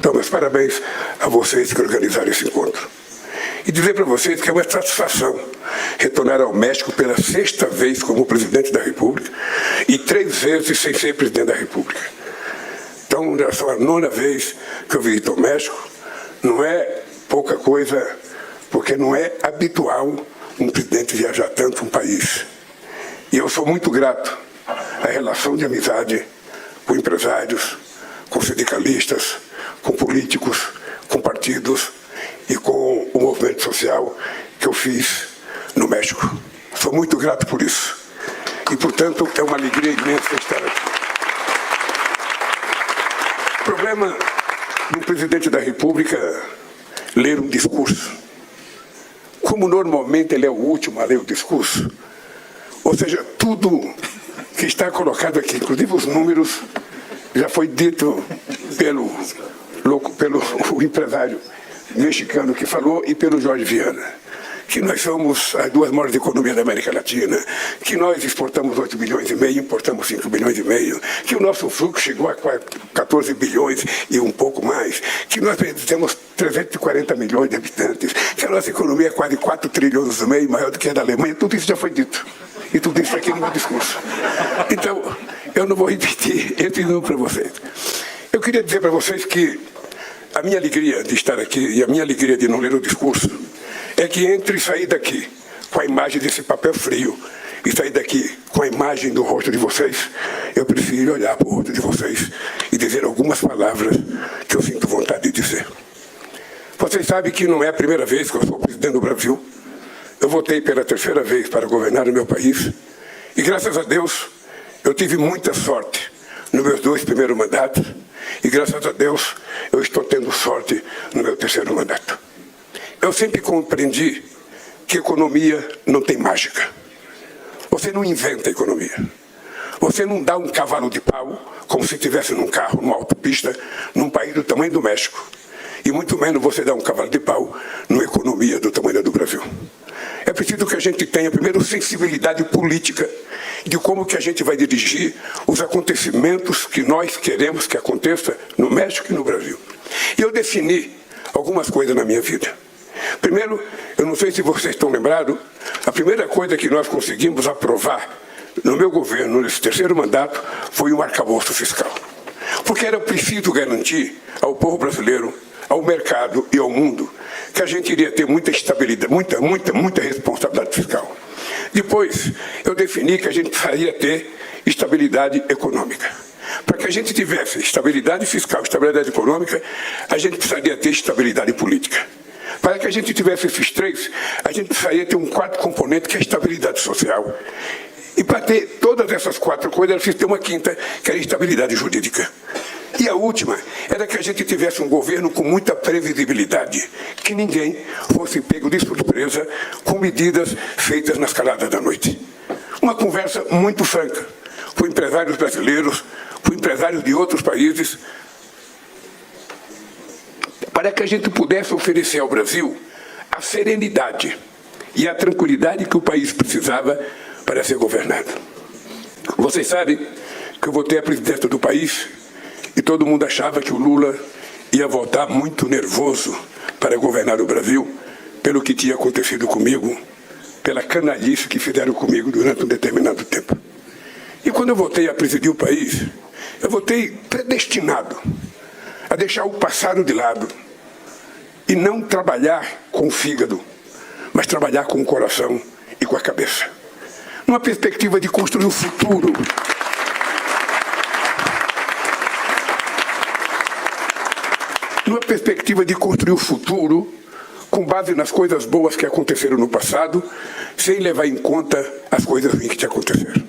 Então, meus parabéns a vocês que organizaram esse encontro. E dizer para vocês que é uma satisfação retornar ao México pela 6ª vez como presidente da República e 3 vezes sem ser presidente da República. Então, essa é a 9ª vez que eu visito o México. Não é pouca coisa, porque não é habitual um presidente viajar tanto um país. E eu sou muito grato à relação de amizade com empresários, com sindicalistas, com políticos, com partidos e com o movimento social que eu fiz no México. Sou muito grato por isso. E, portanto, é uma alegria imensa estar aqui. O problema do presidente da República ler um discurso, como normalmente ele é o último a ler o discurso, ou seja, tudo que está colocado aqui, inclusive os números, já foi dito pelo empresário mexicano que falou e pelo Jorge Viana, que nós somos as 2 maiores economias da América Latina, que nós exportamos 8 bilhões e meio, importamos 5 bilhões e meio, que o nosso fluxo chegou a 14 bilhões e um pouco mais, que nós temos 340 milhões de habitantes, que a nossa economia é quase 4 trilhões e meio, maior do que a da Alemanha. Tudo isso já foi dito. E tudo isso aqui no meu discurso. Então, eu não vou repetir esse número para vocês. Eu queria dizer para vocês que a minha alegria de estar aqui e a minha alegria de não ler o discurso é que entre sair daqui com a imagem desse papel frio e sair daqui com a imagem do rosto de vocês, eu prefiro olhar para o rosto de vocês e dizer algumas palavras que eu sinto vontade de dizer. Vocês sabem que não é a primeira vez que eu sou presidente do Brasil. Eu votei pela 3ª vez para governar o meu país e, graças a Deus, eu tive muita sorte nos meus 2 primeiros mandatos e, graças a Deus, eu estou tendo sorte no meu 3º mandato. Eu sempre compreendi que economia não tem mágica. Você não inventa economia. Você não dá um cavalo de pau, como se estivesse num carro, numa autopista, num país do tamanho do México. E muito menos você dá um cavalo de pau numa economia do tamanho do Brasil. É preciso que a gente tenha, primeiro, sensibilidade política de como que a gente vai dirigir os acontecimentos que nós queremos que aconteça no México e no Brasil. E eu defini algumas coisas na minha vida. Primeiro, eu não sei se vocês estão lembrados, a primeira coisa que nós conseguimos aprovar no meu governo, nesse 3º mandato, foi um arcabouço fiscal. Porque era preciso garantir ao povo brasileiro, ao mercado e ao mundo que a gente iria ter muita estabilidade, muita responsabilidade fiscal. Depois, eu defini que a gente precisaria ter estabilidade econômica. Para que a gente tivesse estabilidade fiscal, estabilidade econômica, a gente precisaria ter estabilidade política. Para que a gente tivesse esses 3, a gente precisaria ter um 4º componente, que é a estabilidade social. E para ter todas essas 4 coisas, era preciso ter uma 5ª, que era a estabilidade jurídica. E a última era que a gente tivesse um governo com muita previsibilidade, que ninguém fosse pego de surpresa com medidas feitas nas caladas da noite. Uma conversa muito franca com empresários brasileiros, com empresários de outros países, para que a gente pudesse oferecer ao Brasil a serenidade e a tranquilidade que o país precisava para ser governado. Vocês sabem que eu votei a presidência do país e todo mundo achava que o Lula ia voltar muito nervoso para governar o Brasil pelo que tinha acontecido comigo, pela canalice que fizeram comigo durante um determinado tempo. E quando eu voltei a presidir o país, eu voltei predestinado a deixar o passado de lado e não trabalhar com o fígado, mas trabalhar com o coração e com a cabeça. Numa perspectiva de construir o futuro. Numa perspectiva de construir o futuro com base nas coisas boas que aconteceram no passado, sem levar em conta as coisas ruins que aconteceram.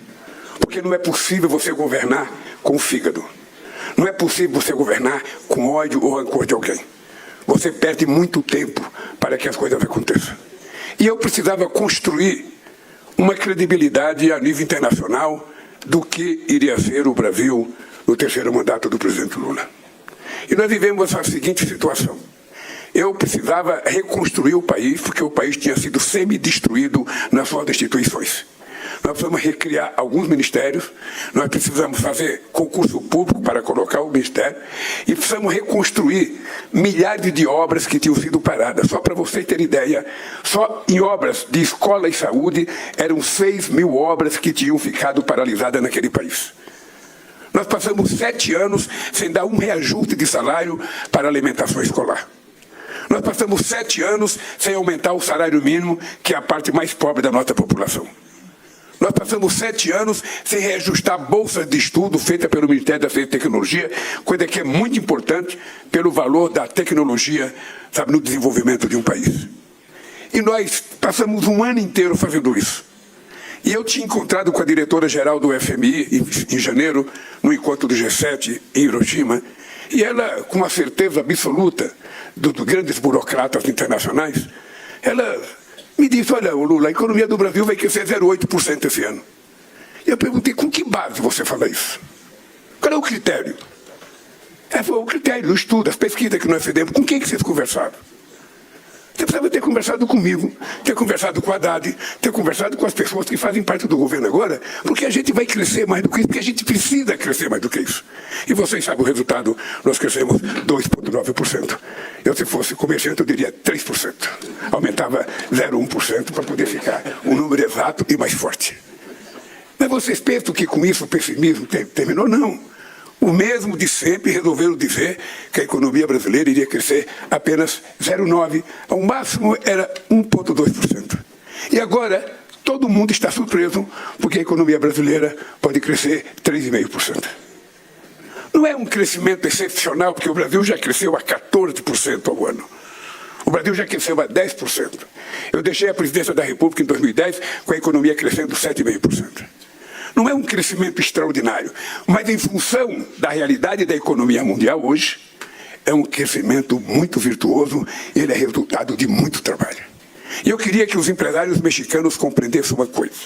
Porque não é possível você governar com o fígado. Não é possível você governar com ódio ou rancor de alguém. Você perde muito tempo para que as coisas aconteçam. E eu precisava construir uma credibilidade a nível internacional do que iria ser o Brasil no 3º mandato do presidente Lula. E nós vivemos a seguinte situação. Eu precisava reconstruir o país, porque o país tinha sido semi-destruído nas suas instituições. nós precisamos recriar alguns ministérios, nós precisamos fazer concurso público para colocar o ministério e precisamos reconstruir milhares de obras que tinham sido paradas. Só para vocês terem ideia, só em obras de escola e saúde eram 6.000 obras que tinham ficado paralisadas naquele país. Nós passamos 7 anos sem dar um reajuste de salário para a alimentação escolar. Nós passamos 7 anos sem aumentar o salário mínimo, que é a parte mais pobre da nossa população. Nós passamos 7 anos sem reajustar a bolsa de estudo feita pelo Ministério da Ciência e Tecnologia, coisa que é muito importante pelo valor da tecnologia, sabe, no desenvolvimento de um país. E nós passamos um ano inteiro fazendo isso. E eu tinha encontrado com a diretora-geral do FMI em janeiro, no encontro do G7 em Hiroshima, e ela, com a certeza absoluta dos grandes burocratas internacionais, ela me disse, olha, Lula, a economia do Brasil vai crescer 0,8% esse ano. E eu perguntei, com que base você fala isso? Qual é o critério? Ela falou, o critério, o estudo, as pesquisas que nós fizemos, com quem que vocês conversaram? Você precisava ter conversado comigo, ter conversado com a Haddad, ter conversado com as pessoas que fazem parte do governo agora, porque a gente vai crescer mais do que isso, porque a gente precisa crescer mais do que isso. E vocês sabem o resultado, nós crescemos 2,9%. Eu, se fosse comerciante, eu diria 3%. Aumentava 0,1% para poder ficar um número exato e mais forte. Mas vocês pensam que com isso o pessimismo terminou? Não. O mesmo de sempre resolveram dizer que a economia brasileira iria crescer apenas 0,9%. Ao máximo era 1,2%. E agora todo mundo está surpreso porque a economia brasileira pode crescer 3,5%. Não é um crescimento excepcional, porque o Brasil já cresceu a 14% ao ano. O Brasil já cresceu a 10%. Eu deixei a presidência da República em 2010 com a economia crescendo 7,5%. Não é um crescimento extraordinário, mas em função da realidade da economia mundial hoje, é um crescimento muito virtuoso e ele é resultado de muito trabalho. E eu queria que os empresários mexicanos compreendessem uma coisa.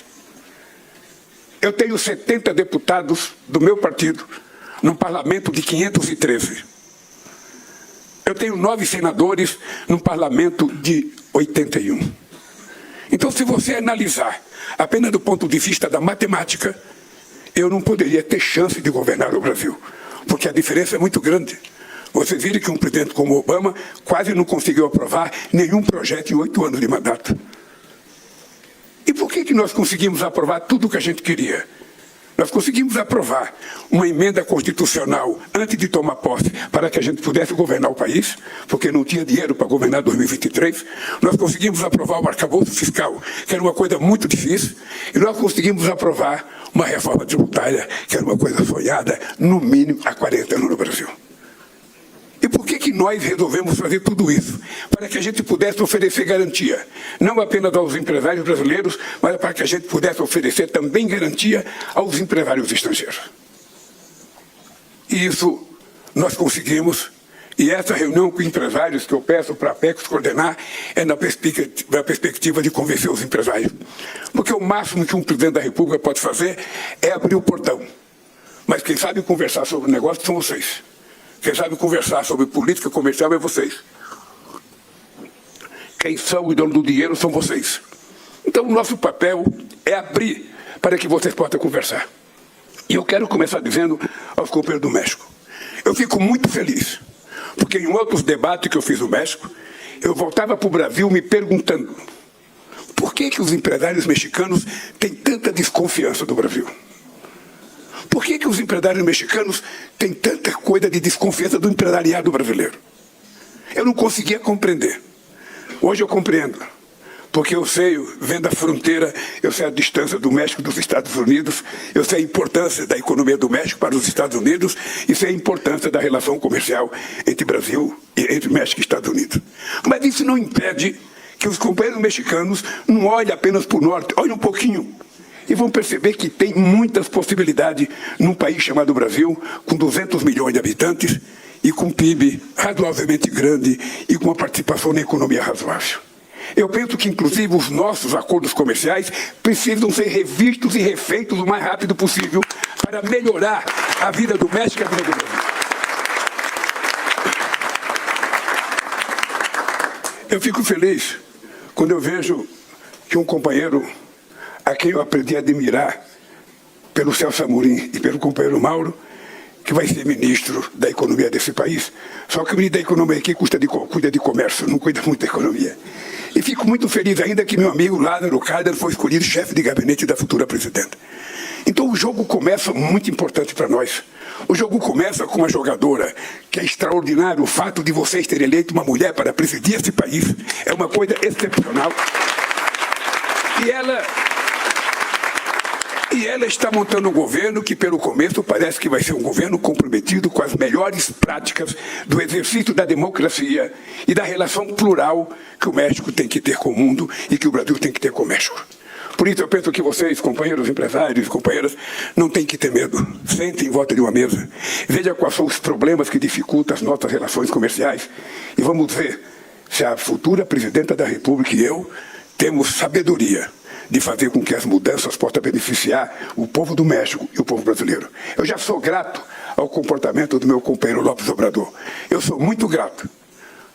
Eu tenho 70 deputados do meu partido num parlamento de 513. Eu tenho 9 senadores num parlamento de 81. Então, se você analisar apenas do ponto de vista da matemática, eu não poderia ter chance de governar o Brasil, porque a diferença é muito grande. Vocês viram que um presidente como Obama quase não conseguiu aprovar nenhum projeto em 8 anos de mandato. E por que nós conseguimos aprovar tudo o que a gente queria? Nós conseguimos aprovar uma emenda constitucional antes de tomar posse para que a gente pudesse governar o país, porque não tinha dinheiro para governar 2023. Nós conseguimos aprovar o arcabouço fiscal, que era uma coisa muito difícil, e nós conseguimos aprovar uma reforma tributária, que era uma coisa sonhada, no mínimo, há 40 anos no Brasil. E por que nós resolvemos fazer tudo isso? Para que a gente pudesse oferecer garantia, não apenas aos empresários brasileiros, mas para que a gente pudesse oferecer também garantia aos empresários estrangeiros. E isso nós conseguimos, e essa reunião com empresários que eu peço para a Apex coordenar é na perspectiva de convencer os empresários. Porque o máximo que um presidente da República pode fazer é abrir o portão. Mas quem sabe conversar sobre o negócio são vocês. Quem sabe conversar sobre política comercial é vocês. Quem são o dono do dinheiro são vocês. Então, o nosso papel é abrir para que vocês possam conversar. E eu quero começar dizendo aos companheiros do México. Eu fico muito feliz, porque em outros debates que eu fiz no México, eu voltava para o Brasil me perguntando por que os empresários mexicanos têm tanta desconfiança do Brasil? Por que os empresários mexicanos têm tanta coisa de desconfiança do empresariado brasileiro? Eu não conseguia compreender. Hoje eu compreendo. Porque eu sei, vendo a fronteira, eu sei a distância do México dos Estados Unidos, eu sei a importância da economia do México para os Estados Unidos e sei a importância da relação comercial entre Brasil e entre México e Estados Unidos. Mas isso não impede que os companheiros mexicanos não olhem apenas para o norte, olhem um pouquinho. E vão perceber que tem muitas possibilidades num país chamado Brasil, com 200 milhões de habitantes e com um PIB razoavelmente grande e com uma participação na economia razoável. Eu penso que, inclusive, os nossos acordos comerciais precisam ser revistos e refeitos o mais rápido possível para melhorar a vida do México e a vida do Brasil. Eu fico feliz quando eu vejo que um companheiro a quem eu aprendi a admirar, pelo Celso Amorim e pelo companheiro Mauro, que vai ser ministro da economia desse país. Só que o ministro da economia aqui cuida de comércio, não cuida muito da economia. E fico muito feliz ainda que meu amigo Lázaro Kádaro foi escolhido chefe de gabinete da futura presidenta. Então o jogo começa muito importante para nós. O jogo começa com uma jogadora que é extraordinário. O fato de vocês terem eleito uma mulher para presidir esse país é uma coisa excepcional. E ela está montando um governo que, pelo começo, parece que vai ser um governo comprometido com as melhores práticas do exercício da democracia e da relação plural que o México tem que ter com o mundo e que o Brasil tem que ter com o México. Por isso eu penso que vocês, companheiros empresários e companheiras, não têm que ter medo. Sentem em volta de uma mesa. Veja quais são os problemas que dificultam as nossas relações comerciais. E vamos ver se a futura presidenta da República e eu temos sabedoria de fazer com que as mudanças possam beneficiar o povo do México e o povo brasileiro. Eu já sou grato ao comportamento do meu companheiro López Obrador. Eu sou muito grato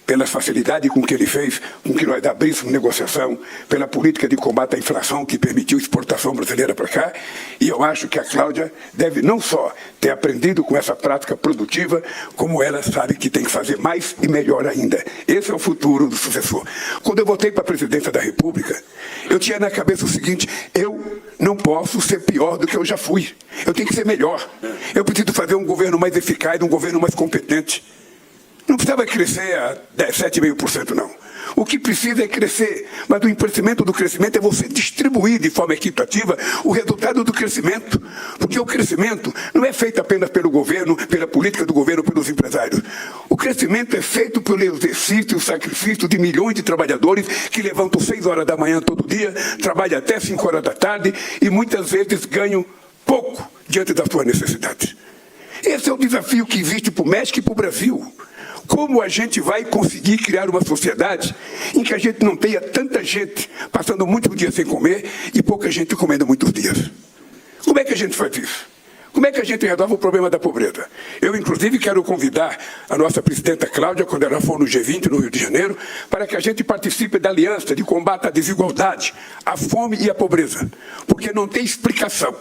pela facilidade com que ele fez, com que nós abrimos negociação, pela política de combate à inflação que permitiu exportação brasileira para cá. E eu acho que a Cláudia deve não só ter aprendido com essa prática produtiva, como ela sabe que tem que fazer mais e melhor ainda. Esse é o futuro do sucessor. Quando eu voltei para a presidência da República, eu tinha na cabeça o seguinte: eu não posso ser pior do que eu já fui. Eu tenho que ser melhor. Eu preciso fazer um governo mais eficaz, um governo mais competente. Não precisava crescer a 7,5%, não. O que precisa é crescer, mas o crescimento do crescimento é você distribuir de forma equitativa o resultado do crescimento. Porque o crescimento não é feito apenas pelo governo, pela política do governo, pelos empresários. O crescimento é feito pelo exercício e o sacrifício de milhões de trabalhadores que levantam 6 horas da manhã todo dia, trabalham até 5 horas da tarde e muitas vezes ganham pouco diante das suas necessidades. Esse é o desafio que existe para o México e para o Brasil. Como a gente vai conseguir criar uma sociedade em que a gente não tenha tanta gente passando muitos dias sem comer e pouca gente comendo muitos dias? Como é que a gente faz isso? Como é que a gente resolve o problema da pobreza? Eu, inclusive, quero convidar a nossa presidenta Cláudia, quando ela for no G20, no Rio de Janeiro, para que a gente participe da aliança de combate à desigualdade, à fome e à pobreza. Porque não tem explicação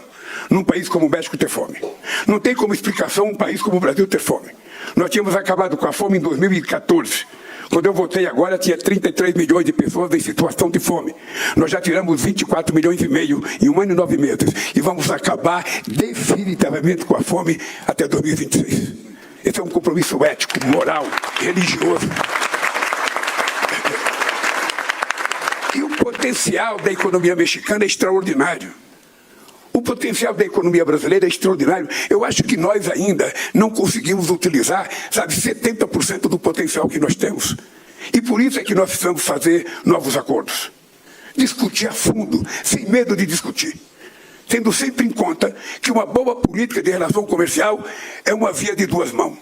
num país como o México ter fome. Não tem como explicação um país como o Brasil ter fome. Nós tínhamos acabado com a fome em 2014. Quando eu voltei agora, tinha 33 milhões de pessoas em situação de fome. Nós já tiramos 24 milhões e meio em 1 ano e 9 meses. E vamos acabar definitivamente com a fome até 2026. Esse é um compromisso ético, moral, religioso. E o potencial da economia mexicana é extraordinário. O potencial da economia brasileira é extraordinário. Eu acho que nós ainda não conseguimos utilizar, 70% do potencial que nós temos. E por isso é que nós precisamos fazer novos acordos. Discutir a fundo, sem medo de discutir. Tendo sempre em conta que uma boa política de relação comercial é uma via de 2 mãos.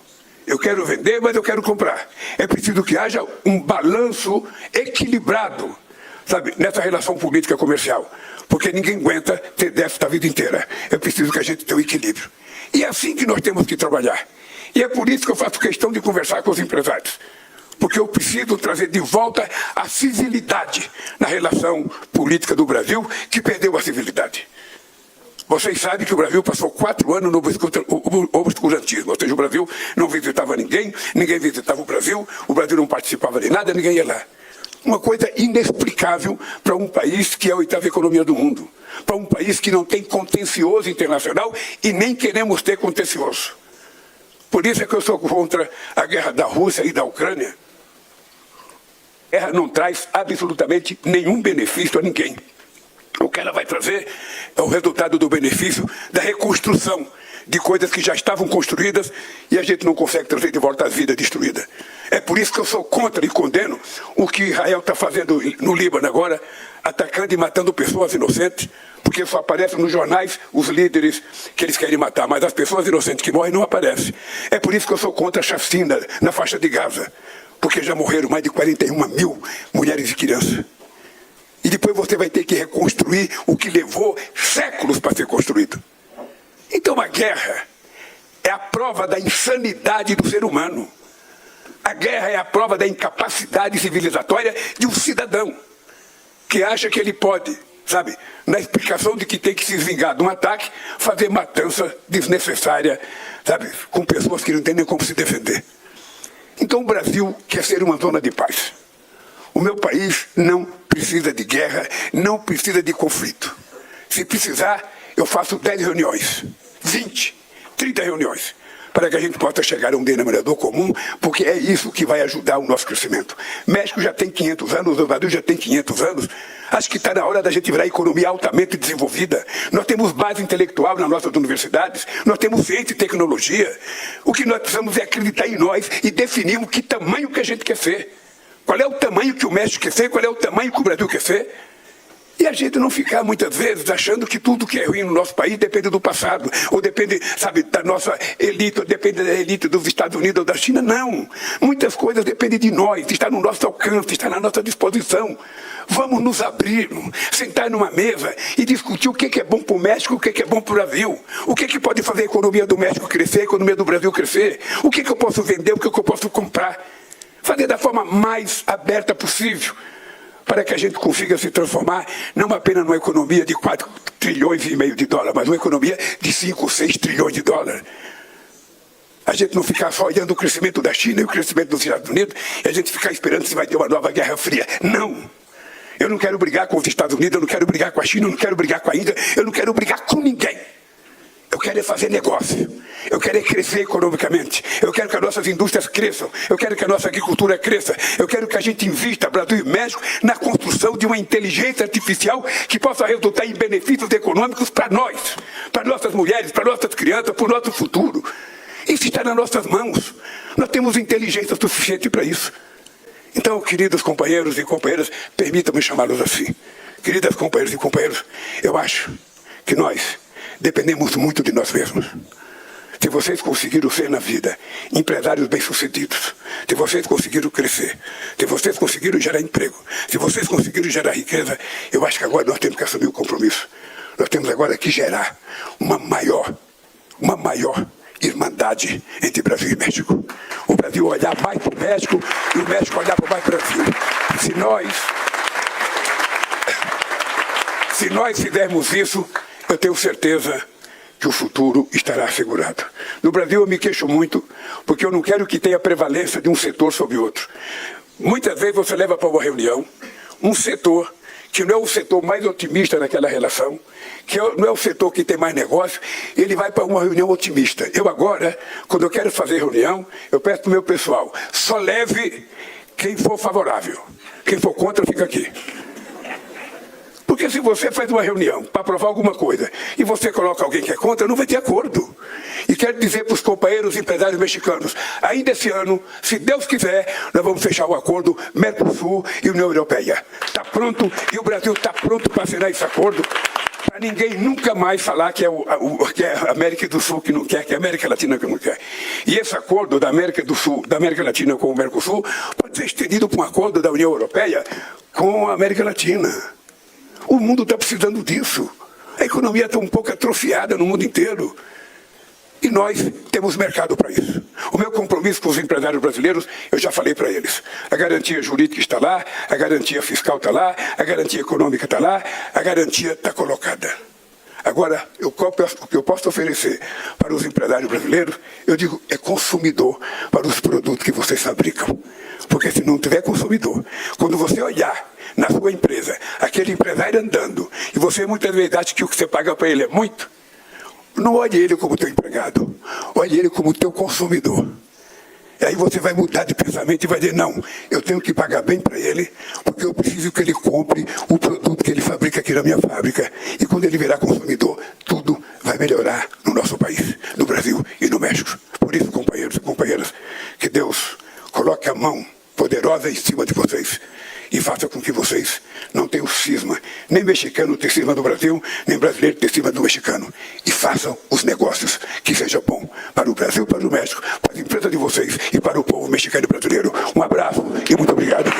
Eu quero vender, mas eu quero comprar. É preciso que haja um balanço equilibrado, nessa relação política comercial. Porque ninguém aguenta ter déficit a vida inteira. É preciso que a gente tenha um equilíbrio. E é assim que nós temos que trabalhar. E é por isso que eu faço questão de conversar com os empresários. Porque eu preciso trazer de volta a civilidade na relação política do Brasil, que perdeu a civilidade. Vocês sabem que o Brasil passou 4 anos no obscurantismo. Ou seja, o Brasil não visitava ninguém, ninguém visitava o Brasil não participava de nada, ninguém ia lá. Uma coisa inexplicável para um país que é a 8ª economia do mundo. Para um país que não tem contencioso internacional e nem queremos ter contencioso. Por isso é que eu sou contra a guerra da Rússia e da Ucrânia. A guerra não traz absolutamente nenhum benefício a ninguém. O que ela vai trazer é o resultado do benefício da reconstrução de coisas que já estavam construídas e a gente não consegue trazer de volta as vidas destruídas. É por isso que eu sou contra e condeno o que Israel está fazendo no Líbano agora, atacando e matando pessoas inocentes, porque só aparecem nos jornais os líderes que eles querem matar, mas as pessoas inocentes que morrem não aparecem. É por isso que eu sou contra a chacina na faixa de Gaza, porque já morreram mais de 41 mil mulheres e crianças. E depois você vai ter que reconstruir o que levou séculos para ser construído. Então a guerra é a prova da insanidade do ser humano. A guerra é a prova da incapacidade civilizatória de um cidadão que acha que ele pode sabe, na explicação de que tem que se vingar de um ataque, fazer matança desnecessária, sabe, com pessoas que não têm nem como se defender. Então o Brasil quer ser uma zona de paz. O meu país não precisa de guerra, não precisa de conflito. Se precisar, eu faço 10 reuniões, 20, 30 reuniões, para que a gente possa chegar a um denominador comum, porque é isso que vai ajudar o nosso crescimento. México já tem 500 anos, o Brasil já tem 500 anos. Acho que está na hora da gente virar economia altamente desenvolvida. Nós temos base intelectual nas nossas universidades, nós temos ciência e tecnologia. O que nós precisamos é acreditar em nós e definirmos que tamanho que a gente quer ser. Qual é o tamanho que o México quer ser, qual é o tamanho que o Brasil quer ser. E a gente não ficar, muitas vezes, achando que tudo que é ruim no nosso país depende do passado, ou depende, sabe, da nossa elite, ou depende da elite dos Estados Unidos ou da China. Não. Muitas coisas dependem de nós, está no nosso alcance, está na nossa disposição. Vamos nos abrir, sentar numa mesa e discutir o que é bom para o México, o que é bom para o Brasil. O que pode fazer a economia do México crescer, a economia do Brasil crescer. O que eu posso vender, o que eu posso comprar. Fazer da forma mais aberta possível, para que a gente consiga se transformar não apenas numa economia de 4,5 trilhões de dólares, mas uma economia de 5 ou 6 trilhões de dólares. A gente não ficar só olhando o crescimento da China e o crescimento dos Estados Unidos, e a gente ficar esperando se vai ter uma nova Guerra Fria. Não! Eu não quero brigar com os Estados Unidos, eu não quero brigar com a China, eu não quero brigar com a Índia, eu não quero brigar com ninguém. Eu quero é fazer negócio, eu quero é crescer economicamente, eu quero que as nossas indústrias cresçam, eu quero que a nossa agricultura cresça, eu quero que a gente invista, Brasil e México, na construção de uma inteligência artificial que possa resultar em benefícios econômicos para nós, para nossas mulheres, para nossas crianças, para o nosso futuro. Isso está nas nossas mãos, nós temos inteligência suficiente para isso. Então, queridos companheiros e companheiras, permitam-me chamá-los assim. Queridas companheiras e companheiros, eu acho que nós dependemos muito de nós mesmos. Se vocês conseguiram ser na vida empresários bem-sucedidos, se vocês conseguiram crescer, se vocês conseguiram gerar emprego, se vocês conseguiram gerar riqueza, eu acho que agora nós temos que assumir o compromisso. Nós temos agora que gerar uma maior irmandade entre Brasil e México. O Brasil olhar mais para o México e o México olhar mais para o Brasil. Se nós fizermos isso, eu tenho certeza que o futuro estará assegurado. No Brasil eu me queixo muito, porque eu não quero que tenha prevalência de um setor sobre outro. Muitas vezes você leva para uma reunião um setor que não é o setor mais otimista naquela relação, que não é o setor que tem mais negócio, ele vai para uma reunião otimista. Eu agora, quando eu quero fazer reunião, eu peço para o meu pessoal, só leve quem for favorável. Quem for contra, fica aqui. Porque se você faz uma reunião para aprovar alguma coisa e você coloca alguém que é contra, não vai ter acordo. E quero dizer para os companheiros empresários mexicanos, ainda esse ano, se Deus quiser, nós vamos fechar o acordo Mercosul e União Europeia. Está pronto e o Brasil está pronto para assinar esse acordo, para ninguém nunca mais falar que é a América do Sul que não quer, que é a América Latina que não quer. E esse acordo da América do Sul, da América Latina com o Mercosul, pode ser estendido para um acordo da União Europeia com a América Latina. O mundo está precisando disso. A economia está um pouco atrofiada no mundo inteiro. E nós temos mercado para isso. O meu compromisso com os empresários brasileiros, eu já falei para eles. A garantia jurídica está lá, a garantia fiscal está lá, a garantia econômica está lá, a garantia está colocada. Agora, o que eu posso oferecer para os empresários brasileiros, eu digo, é consumidor para os produtos que vocês fabricam. Porque se não tiver consumidor, quando você olhar na sua empresa, aquele empresário andando, e você muitas vezes acha que o que você paga para ele é muito, não olhe ele como teu empregado, olhe ele como teu consumidor. E aí você vai mudar de pensamento e vai dizer, não, eu tenho que pagar bem para ele, porque eu preciso que ele compre o produto que ele fabrica aqui na minha fábrica. E quando ele virar consumidor, tudo vai melhorar no nosso país, no Brasil e no México. Por isso, companheiros e companheiras, que Deus coloque a mão poderosa em cima de vocês e faça com que vocês não tenham cisma, nem mexicano ter cisma do Brasil, nem brasileiro ter cisma do mexicano. E façam os negócios que sejam bom para o Brasil, para o México, para as empresas de vocês e para o povo mexicano e brasileiro. Um abraço e muito obrigado.